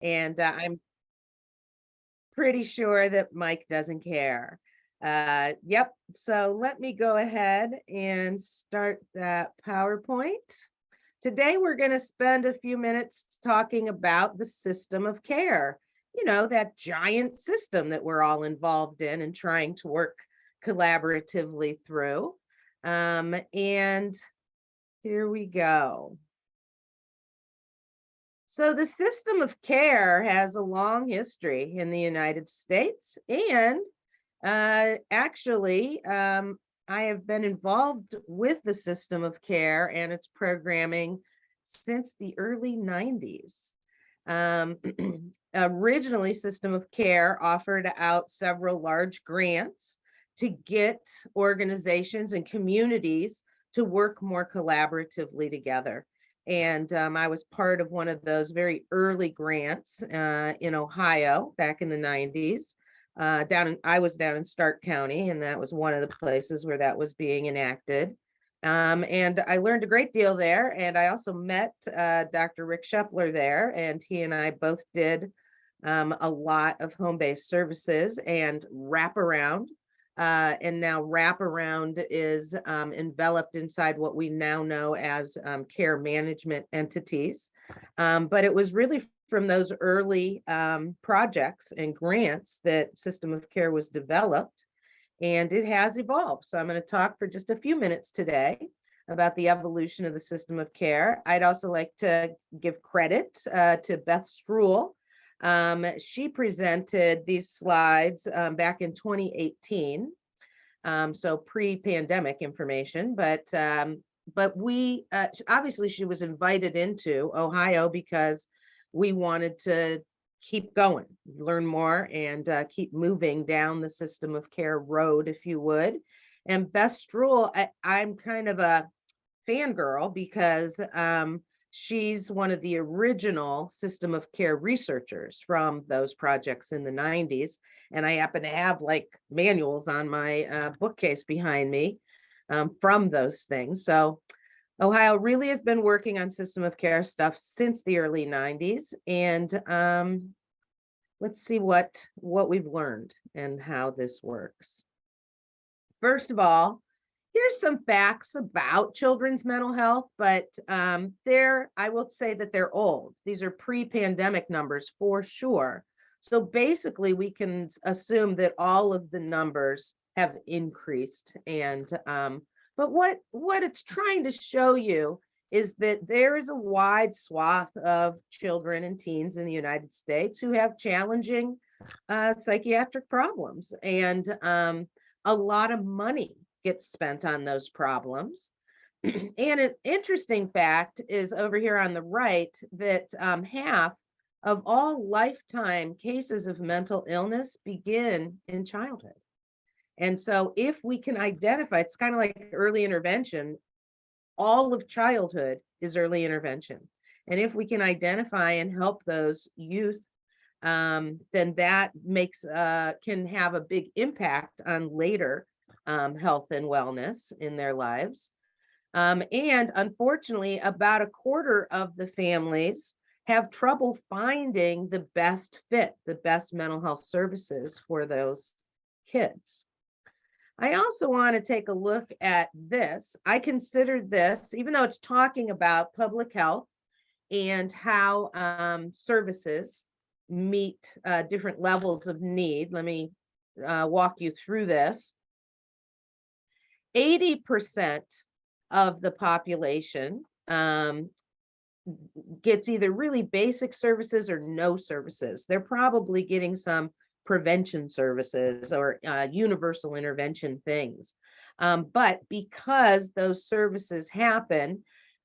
And I'm pretty sure that Mike doesn't care. Yep. So let me go ahead and start that PowerPoint. Today, we're going to spend a few minutes talking about the system of care, that giant system that we're all involved in and trying to work collaboratively through. And here we go. So, the system of care has a long history in the United States. And actually, I have been involved with the system of care and its programming since the early 90s. Um, Originally, System of Care offered out several large grants to get organizations and communities to work more collaboratively together. And I was part of one of those very early grants in Ohio back in the 90s. I was down in Stark County, and that was one of the places where that was being enacted. And I learned a great deal there. And I also met Dr. Rick Shepler there, and he and I both did a lot of home-based services and wraparound. And now wraparound is enveloped inside what we now know as care management entities. But it was really from those early projects and grants that System of Care was developed, and it has evolved. So I'm going to talk for just a few minutes today about the evolution of the System of Care. I'd also like to give credit to Beth Struhl. She presented these slides back in 2018, so pre-pandemic information, but we obviously she was invited into Ohio because we wanted to keep going, learn more, and keep moving down the System of Care road, if you would. And Beth Struhl, I'm kind of a fangirl because she's one of the original System of Care researchers from those projects in the 90s. And I happen to have like manuals on my bookcase behind me from those things. So Ohio really has been working on System of Care stuff since the early 90s. And let's see what we've learned and how this works. First of all, here's some facts about children's mental health, but I will say that they're old. These are pre-pandemic numbers for sure. So basically, we can assume that all of the numbers have increased. And but what it's trying to show you is that there is a wide swath of children and teens in the United States who have challenging psychiatric problems, and a lot of money gets spent on those problems. And an interesting fact is over here on the right that half of all lifetime cases of mental illness begin in childhood. And so if we can identify, it's kind of like early intervention. All of childhood is early intervention. And if we can identify and help those youth, then that can have a big impact on later health and wellness in their lives. And unfortunately, about a quarter of the families have trouble finding the best fit, the best mental health services for those kids. I also want to take a look at this. I consider this, even though it's talking about public health and how services meet different levels of need. Let me walk you through this. 80% of the population gets either really basic services or no services. They're probably getting some prevention services or universal intervention things. But because those services happen,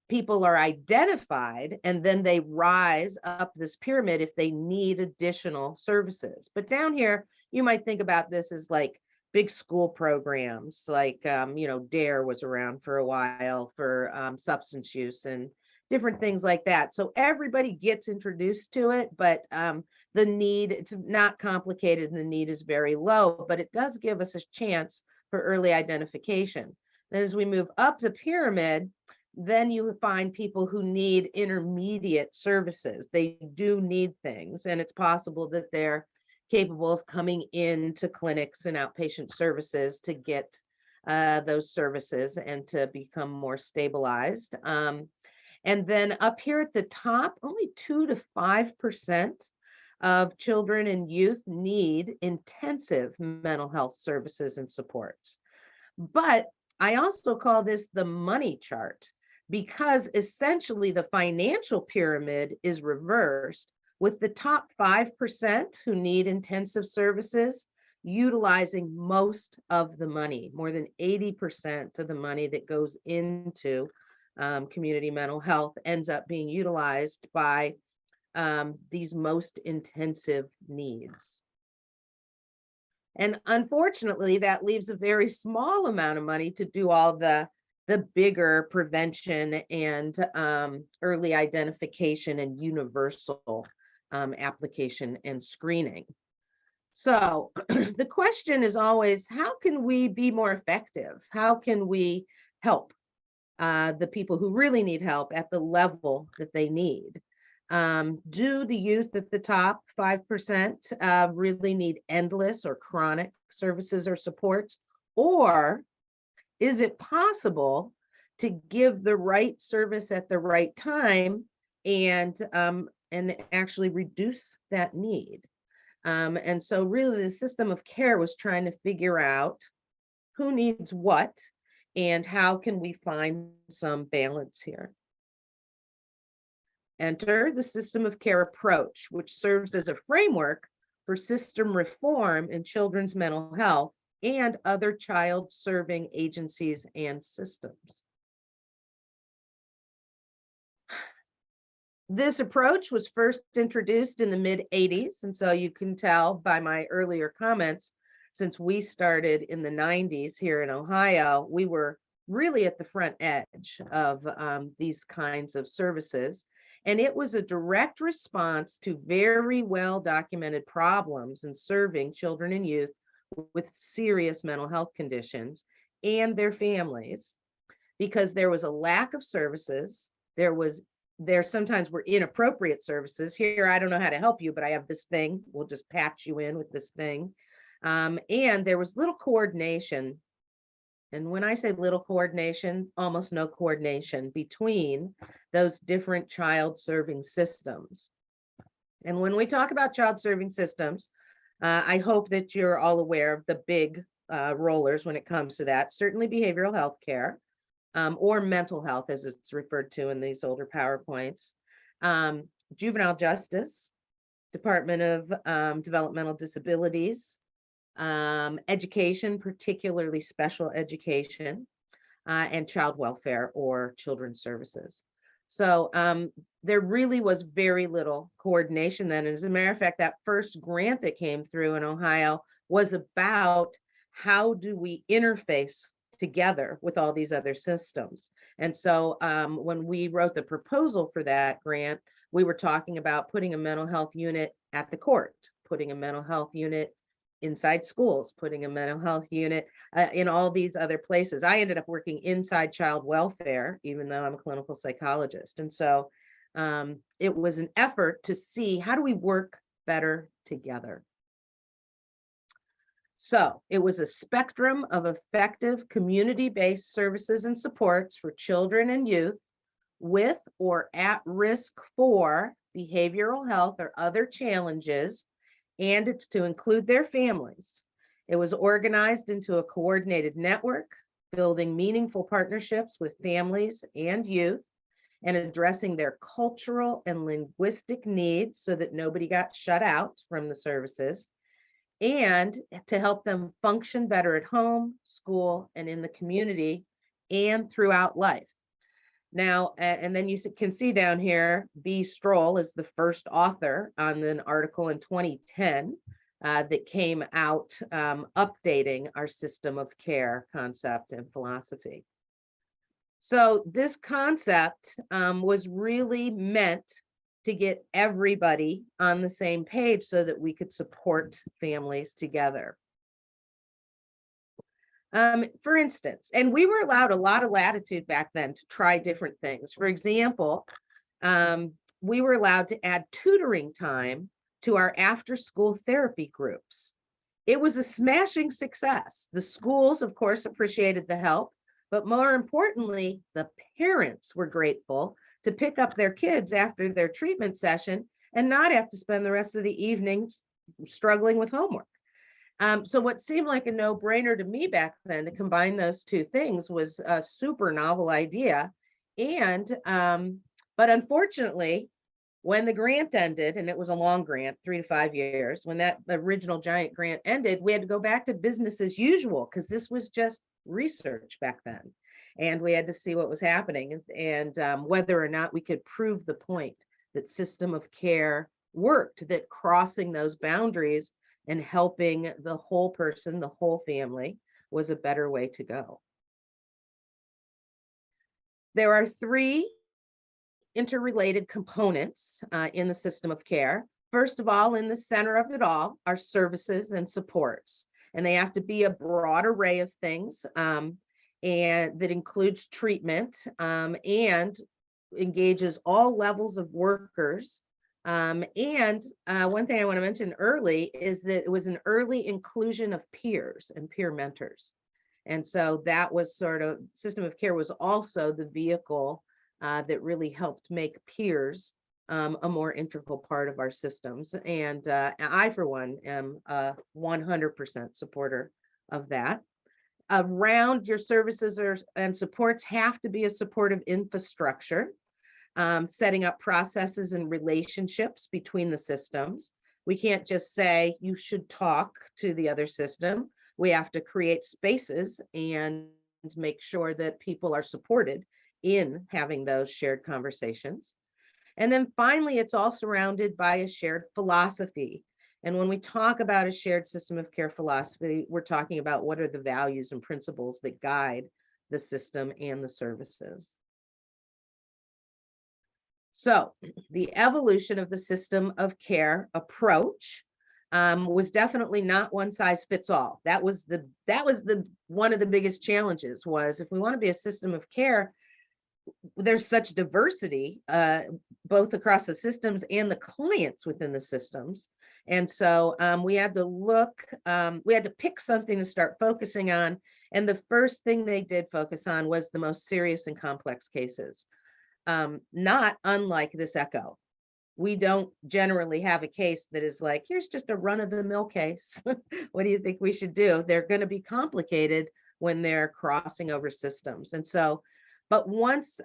people are identified and then they rise up this pyramid if they need additional services. But down here, you might think about this as like big school programs, like, DARE was around for a while for substance use and different things like that. So everybody gets introduced to it, but the need, it's not complicated and the need is very low, but it does give us a chance for early identification. Then as we move up the pyramid, Then you find people who need intermediate services. They do need things, and it's possible that they're capable of coming into clinics and outpatient services to get those services and to become more stabilized. And then up here at the top, only 2 to 5% of children and youth need intensive mental health services and supports. But I also call this the money chart because essentially the financial pyramid is reversed, with the top 5% who need intensive services utilizing most of the money. More than 80% of the money that goes into community mental health ends up being utilized by these most intensive needs. And unfortunately, that leaves a very small amount of money to do all the bigger prevention and early identification and universal application and screening. So the question is always, how can we be more effective? How can we help the people who really need help at the level that they need? Do the youth at the top 5% really need endless or chronic services or supports? Or is it possible to give the right service at the right time and actually reduce that need? And so really the system of care was trying to figure out who needs what and how can we find some balance here. Enter the system of care approach, which serves as a framework for system reform in children's mental health and other child-serving agencies and systems. This approach was first introduced in the mid-'80s, and so you can tell by my earlier comments, since we started in the '90s here in Ohio, we were really at the front edge of these kinds of services. And it was a direct response to very well documented problems in serving children and youth with serious mental health conditions and their families, because there was a lack of services. There sometimes were inappropriate services. Here, I don't know how to help you, but I have this thing. We'll just patch you in with this thing. And there was little coordination. And when I say little coordination, almost no coordination between those different child-serving systems. And when we talk about child-serving systems, I hope that you're all aware of the big rollers when it comes to that. Certainly behavioral health care, or mental health as it's referred to in these older PowerPoints. Juvenile justice, Department of Developmental Disabilities, education, particularly special education, and child welfare or children's services. So there really was very little coordination then. And as a matter of fact, that first grant that came through in Ohio was about how do we interface together with all these other systems. And so when we wrote the proposal for that grant, we were talking about putting a mental health unit at the court, putting a mental health unit inside schools, putting a mental health unit in all these other places. I ended up working inside child welfare, even though I'm a clinical psychologist. And so it was an effort to see how do we work better together. So it was a spectrum of effective community-based services and supports for children and youth with or at risk for behavioral health or other challenges, and it's to include their families. It was organized into a coordinated network, building meaningful partnerships with families and youth, and addressing their cultural and linguistic needs so that nobody got shut out from the services, and to help them function better at home, school, and in the community and throughout life. Now, and then you can see down here, B. Stroll is the first author on an article in 2010 that came out updating our system of care concept and philosophy. So this concept was really meant to get everybody on the same page so that we could support families together. For instance, and we were allowed a lot of latitude back then to try different things. For example, we were allowed to add tutoring time to our after-school therapy groups. It was a smashing success. The schools, of course, appreciated the help, but more importantly, the parents were grateful to pick up their kids after their treatment session and not have to spend the rest of the evening struggling with homework. So what seemed like a no-brainer to me back then to combine those two things was a super novel idea. And but unfortunately, when the grant ended, and it was a long grant, 3 to 5 years, when that original giant grant ended, we had to go back to business as usual because this was just research back then. And we had to see what was happening and whether or not we could prove the point that system of care worked, that crossing those boundaries and helping the whole person, the whole family, was a better way to go. There are 3 interrelated components in the system of care. First of all, in the center of it all are services and supports, and they have to be a broad array of things, and that includes treatment and engages all levels of workers. And one thing I want to mention early is that it was an early inclusion of peers and peer mentors. And so that was sort of, system of care was also the vehicle that really helped make peers a more integral part of our systems. And I, for one, am a 100% supporter of that. Around your services and supports have to be a supportive infrastructure, setting up processes and relationships between the systems. We can't just say you should talk to the other system. We have to create spaces and make sure that people are supported in having those shared conversations. And then finally, it's all surrounded by a shared philosophy. And when we talk about a shared system of care philosophy, we're talking about what are the values and principles that guide the system and the services. So the evolution of the system of care approach was definitely not one size fits all. That was the one of the biggest challenges was if we want to be a system of care, there's such diversity, both across the systems and the clients within the systems. And so we had to look, we had to pick something to start focusing on. And the first thing they did focus on was the most serious and complex cases. Not unlike this ECHO. We don't generally have a case that is like, here's just a run-of-the-mill case. What do you think we should do? They're going to be complicated when they're crossing over systems. And so, but once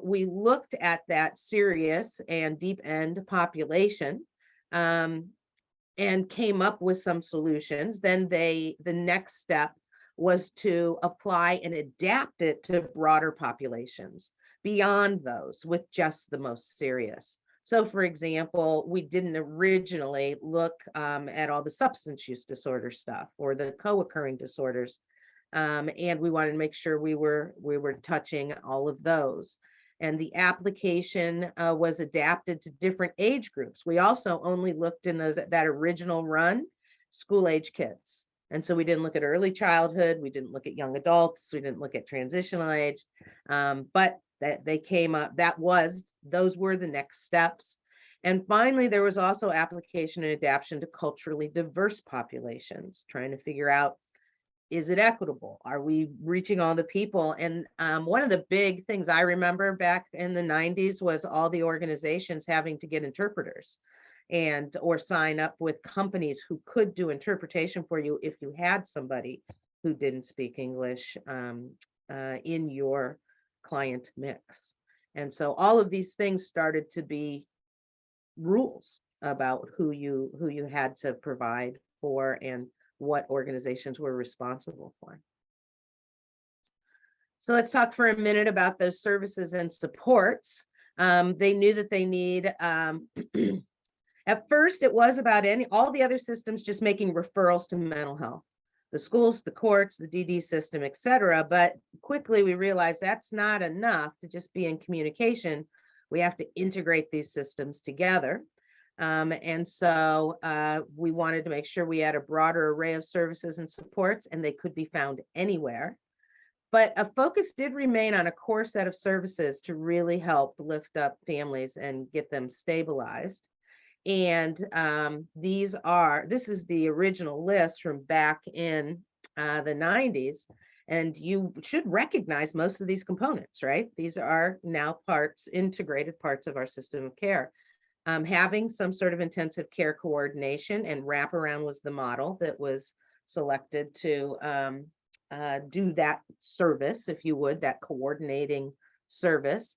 we looked at that serious and deep end population and came up with some solutions, then the next step was to apply and adapt it to broader populations beyond those with just the most serious. So for example, we didn't originally look at all the substance use disorder stuff or the co-occurring disorders. And we wanted to make sure we were touching all of those. And the application was adapted to different age groups. We also only looked in that original run, school age kids. And so we didn't look at early childhood, we didn't look at young adults, we didn't look at transitional age, but that they came up, those were the next steps. And finally, there was also application and adaptation to culturally diverse populations, trying to figure out, is it equitable? Are we reaching all the people? And one of the big things I remember back in the 90s was all the organizations having to get interpreters or sign up with companies who could do interpretation for you if you had somebody who didn't speak English in your client mix. And so all of these things started to be rules about who you had to provide for and what organizations were responsible for. So let's talk for a minute about those services and supports. They knew that they need, at first it was about all the other systems just making referrals to mental health, the schools, the courts, the DD system, et cetera. But quickly we realized that's not enough to just be in communication. We have to integrate these systems together. And so we wanted to make sure we had a broader array of services and supports, and they could be found anywhere. But a focus did remain on a core set of services to really help lift up families and get them stabilized. And this is the original list from back in the 90s. And you should recognize most of these components, right? These are now integrated parts of our system of care. Having some sort of intensive care coordination and wraparound was the model that was selected to do that service, if you would, that coordinating service.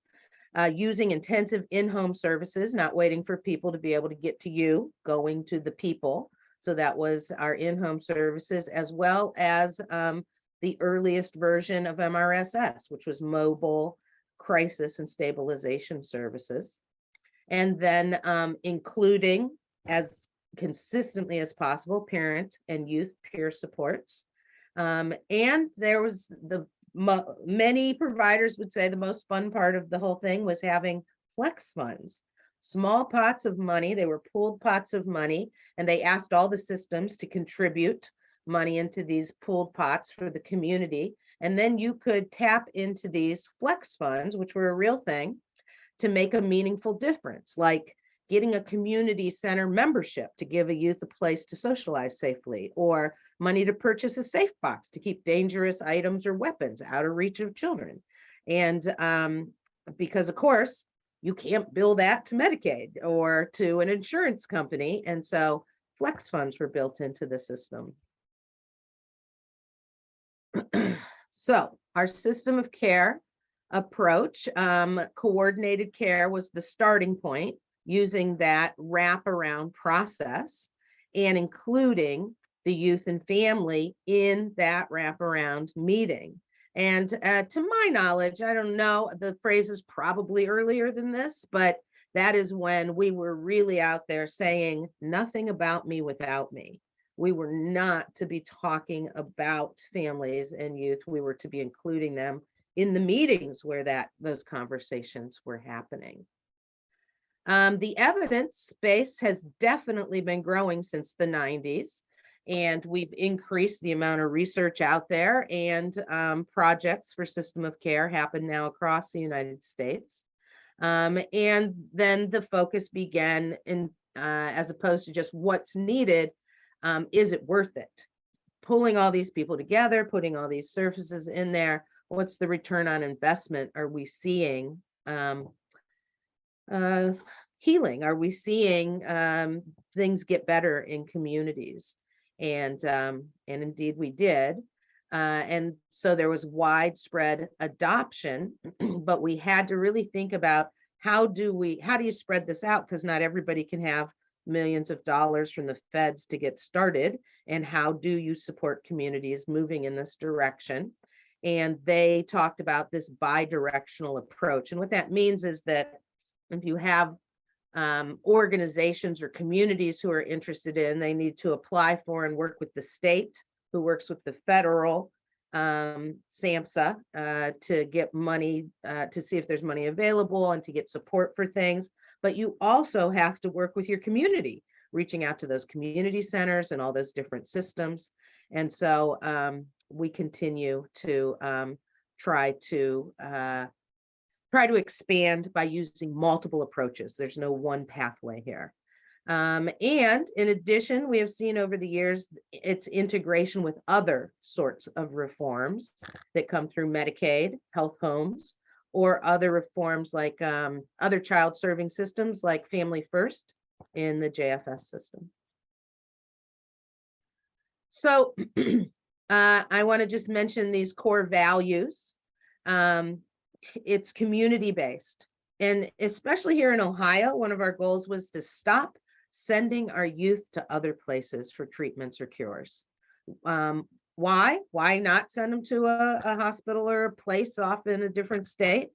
Using intensive in-home services, not waiting for people to be able to get to you, going to the people. So that was our in-home services, as well as the earliest version of MRSS, which was mobile crisis and stabilization services. And then including, as consistently as possible, parent and youth peer supports. And there was many providers would say the most fun part of the whole thing was having flex funds, small pots of money. They were pooled pots of money, and they asked all the systems to contribute money into these pooled pots for the community. And then you could tap into these flex funds, which were a real thing, to make a meaningful difference, like getting a community center membership to give a youth a place to socialize safely, or money to purchase a safe box to keep dangerous items or weapons out of reach of children. And because of course, you can't bill that to Medicaid or to an insurance company. And so flex funds were built into the system. So our system of care approach, coordinated care was the starting point, using that wraparound process and including the youth and family in that wraparound meeting. And to my knowledge, I don't know, the phrase is probably earlier than this, but that is when we were really out there saying nothing about me without me. We were not to be talking about families and youth. We were to be including them in the meetings where those conversations were happening. The evidence base has definitely been growing since the 90s, and we've increased the amount of research out there, and projects for system of care happen now across the United States. And then the focus began in, as opposed to just what's needed, is it worth it? Pulling all these people together, putting all these services in there, what's the return on investment? Are we seeing healing? Are we seeing things get better in communities? And indeed we did. And so there was widespread adoption, but we had to really think about how do you spread this out? Because not everybody can have millions of dollars from the feds to get started. And how do you support communities moving in this direction? And they talked about this bi-directional approach. And what that means is that if you have organizations or communities who are interested in, they need to apply for and work with the state, who works with the federal SAMHSA to get money, to see if there's money available and to get support for things. But you also have to work with your community, reaching out to those community centers and all those different systems. And so we continue to try to expand by using multiple approaches. There's no one pathway here. And in addition, we have seen over the years its integration with other sorts of reforms that come through Medicaid, health homes, or other reforms like other child serving systems like Family First in the JFS system. So I want to just mention these core values. It's community-based. And especially here in Ohio, one of our goals was to stop sending our youth to other places for treatments or cures. Why? Why not send them to a hospital or a place off in a different state?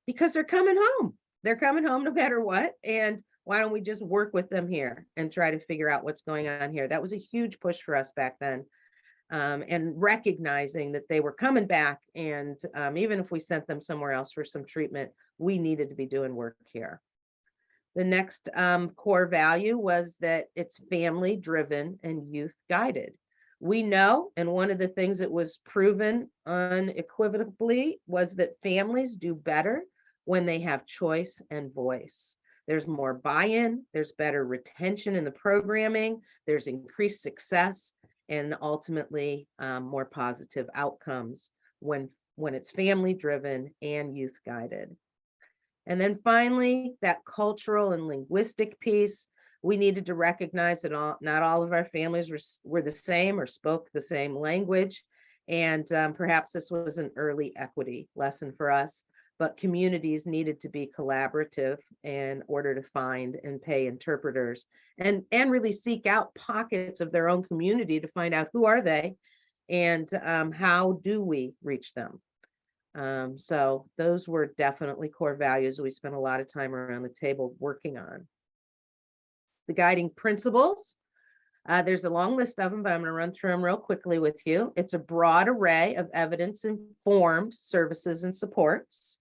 Because they're coming home. They're coming home no matter what. And why don't we just work with them here and try to figure out what's going on here? That was a huge push for us back then. And recognizing that they were coming back, and even if we sent them somewhere else for some treatment, we needed to be doing work here. The next core value was that it's family driven and youth guided. We know, and one of the things that was proven unequivocally was that families do better when they have choice and voice. There's more buy-in, there's better retention in the programming, there's increased success, and ultimately more positive outcomes when it's family driven and youth guided. And then finally, that cultural and linguistic piece, we needed to recognize that not all of our families were the same or spoke the same language. And perhaps this was an early equity lesson for us, but communities needed to be collaborative in order to find and pay interpreters and really seek out pockets of their own community to find out who are they and how do we reach them. So those were definitely core values we spent a lot of time around the table working on. The guiding principles, there's a long list of them, but I'm going to run through them real quickly with you. It's a broad array of evidence-informed services and supports,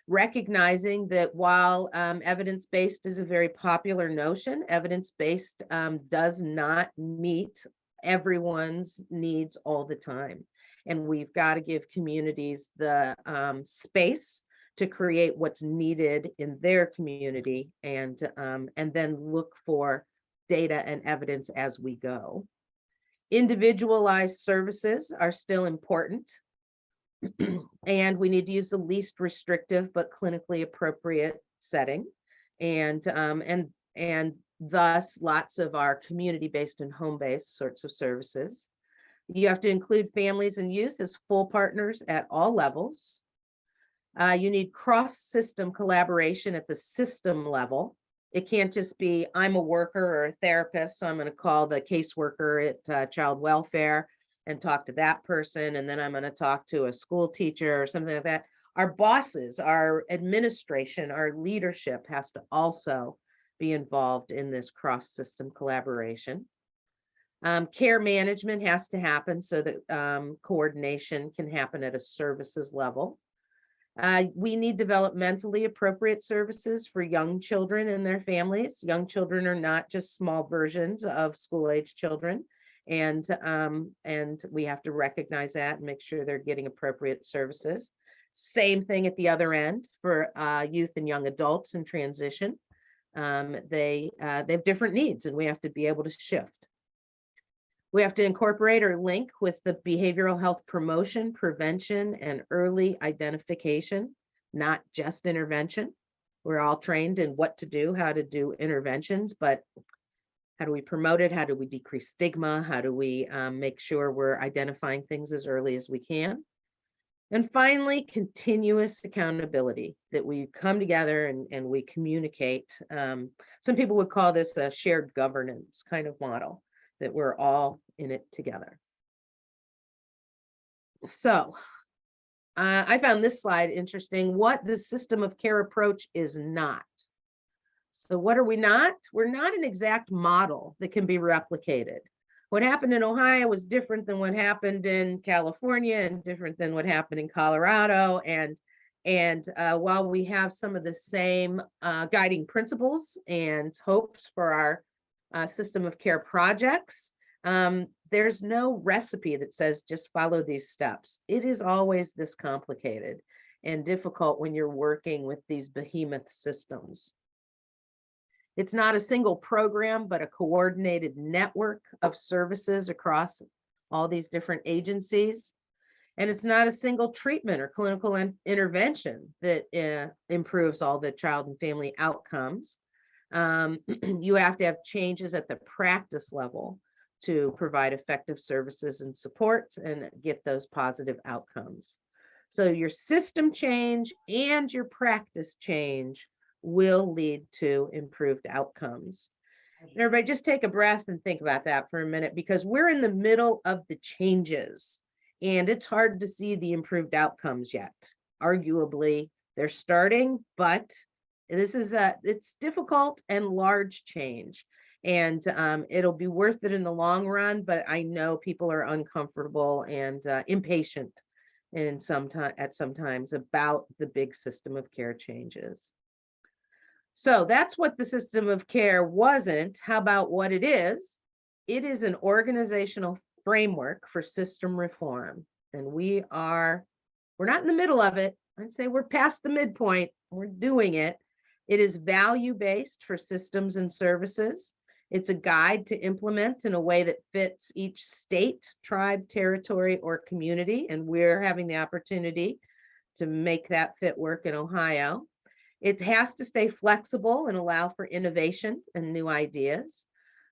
recognizing that while evidence-based is a very popular notion, evidence-based does not meet everyone's needs all the time. And we've got to give communities the space to create what's needed in their community and then look for data and evidence as we go. Individualized services are still important. And we need to use the least restrictive but clinically appropriate setting. And thus lots of our community-based and home-based sorts of services. You have to include families and youth as full partners at all levels. You need cross-system collaboration at the system level. It can't just be, I'm a worker or a therapist, so I'm going to call the caseworker at child welfare and talk to that person, and then I'm going to talk to a school teacher or something like that. Our bosses, our administration, our leadership has to also be involved in this cross-system collaboration. Care management has to happen so that coordination can happen at a services level. We need developmentally appropriate services for young children and their families. Young children are not just small versions of school-age children, and we have to recognize that and make sure they're getting appropriate services. Same thing at the other end for youth and young adults in transition. They have different needs, and we have to be able to shift. We have to incorporate or link with the behavioral health promotion, prevention, and early identification, not just intervention. We're all trained in what to do, how to do interventions, but how do we promote it? How do we decrease stigma? How do we make sure we're identifying things as early as we can? And finally, continuous accountability, that we come together and we communicate. Some people would call this a shared governance kind of model, that we're all in it together. So I found this slide interesting, what the system of care approach is not. So what are we not? We're not an exact model that can be replicated. What happened in Ohio was different than what happened in California and different than what happened in Colorado. And while we have some of the same guiding principles and hopes for our system of care projects, there's no recipe that says just follow these steps. It is always this complicated and difficult when you're working with these behemoth systems. It's not a single program, but a coordinated network of services across all these different agencies. And it's not a single treatment or clinical intervention that improves all the child and family outcomes. You have to have changes at the practice level to provide effective services and supports and get those positive outcomes. So your system change and your practice change will lead to improved outcomes. Everybody just take a breath and think about that for a minute, because we're in the middle of the changes and it's hard to see the improved outcomes yet. Arguably, they're starting, but this is it's difficult and large change, and it'll be worth it in the long run, but I know people are uncomfortable and impatient at sometimes about the big system of care changes. So that's what the system of care wasn't. How about what it is? It is an organizational framework for system reform. And we're not in the middle of it. I'd say we're past the midpoint. We're doing it. It is value-based for systems and services. It's a guide to implement in a way that fits each state, tribe, territory, or community. And we're having the opportunity to make that fit work in Ohio. It has to stay flexible and allow for innovation and new ideas.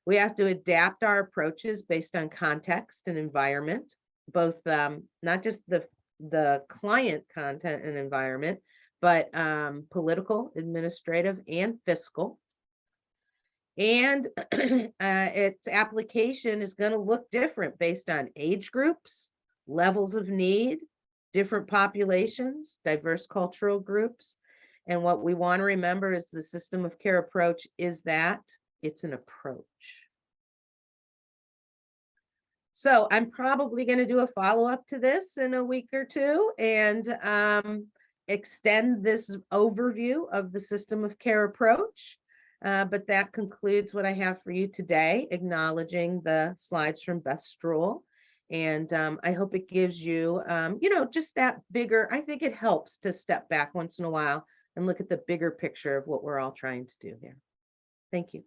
We have to adapt our approaches based on context and environment, both not just the client content and environment, but political, administrative, and fiscal. And its application is going to look different based on age groups, levels of need, different populations, diverse cultural groups. And what we want to remember is the system of care approach is that it's an approach. So I'm probably going to do a follow-up to this in a week or two and extend this overview of the system of care approach. But that concludes what I have for you today, acknowledging the slides from Beth Strohl. And I hope it gives you, just that bigger, I think it helps to step back once in a while and look at the bigger picture of what we're all trying to do here. Thank you.